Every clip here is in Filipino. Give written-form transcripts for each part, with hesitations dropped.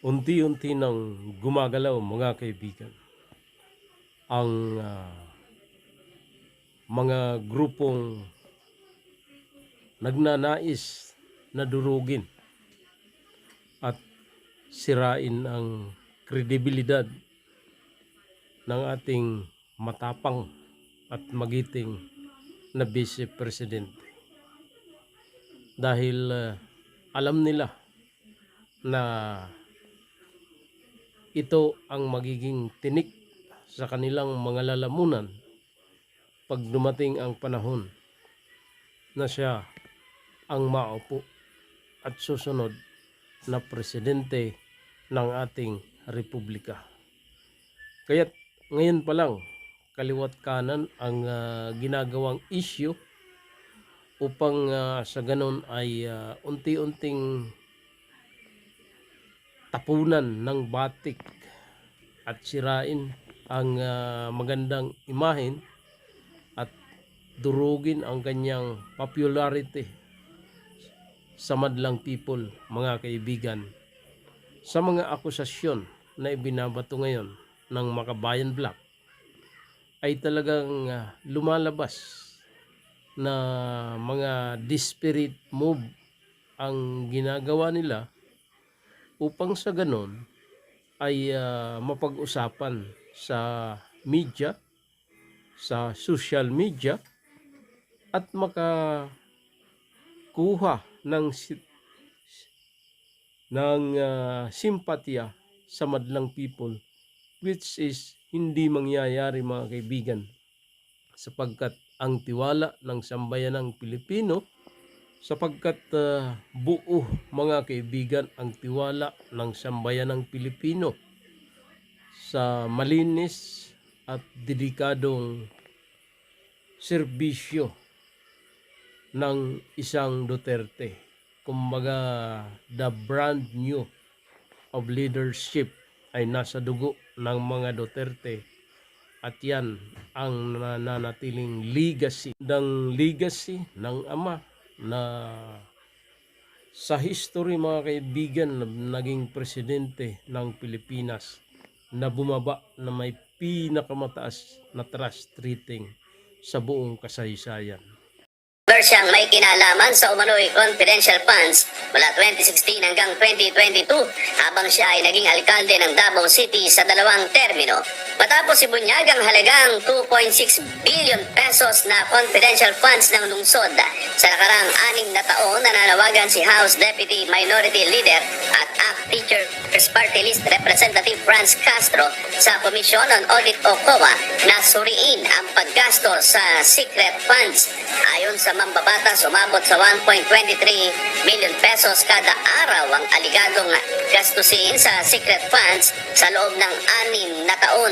Unti-unti nang gumagalaw, mga kaibigan, ang mga grupong nagnanais na durugin at sirain ang kredibilidad ng ating matapang at magiting na Vice Presidente. Dahil alam nila na ito ang magiging tinik sa kanilang mga lalamunan pag dumating ang panahon na siya ang maupo at susunod na presidente ng ating republika. Kaya't ngayon pa lang, kaliwat kanan ang ginagawang issue upang sa ganon ay unti-unting tapunan ng batik at sirain ang magandang imahen at durugin ang kanyang popularity sa madlang people, mga kaibigan, sa mga akusasyon na ibinabato ngayon ng Makabayan Black ay talagang lumalabas na mga desperate move ang ginagawa nila upang sa ganon ay mapag-usapan sa media, sa social media, at makakuha ng simpatya sa madlang people, which is hindi mangyayari, mga kaibigan, sapagkat ang tiwala ng sambayanang Pilipino, sapagkat buo, mga kaibigan, ang tiwala ng sambayanang Pilipino sa malinis at dedikadong serbisyo ng isang Duterte. Kumbaga, the brand new of leadership ay nasa dugo ng mga Duterte, at yan ang nananatiling legacy ng ama na sa history, mga kaibigan, na naging presidente ng Pilipinas, na bumaba na may pinakamataas na trust rating sa buong kasaysayan. Siyang may kinalaman sa umano'y confidential funds mula 2016 hanggang 2022 habang siya ay naging alkalde ng Davao City sa 2 termino. Matapos ibunyag ang halagang 2.6 billion pesos na confidential funds ng lungsod sa nakaraang 6 na taon, nananawagan si House Deputy Minority Leader at ACT Teachers Party List Representative Franz Castro sa Commission on Audit o COA na suriin ang paggastos sa secret funds. Ayon sa mambabatas, umabot sa 1.23 million pesos kada araw ang aligadong gastusin sa secret funds sa loob ng 6 na taon.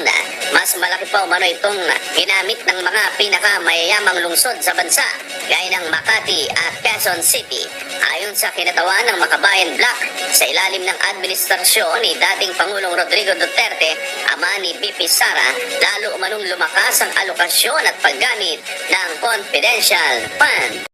Mas malaki pa umano itong ginamit ng mga pinakamayayamang lungsod sa bansa, gaya ng Makati at Quezon City. Ayon sa kinatawan ng Makabayan Black, sa ilalim ng administrasyon ni dating Pangulong Rodrigo Duterte, ama ni BP Sara, lalo umanong lumakas ang alokasyon at paggamit ng confidential fund.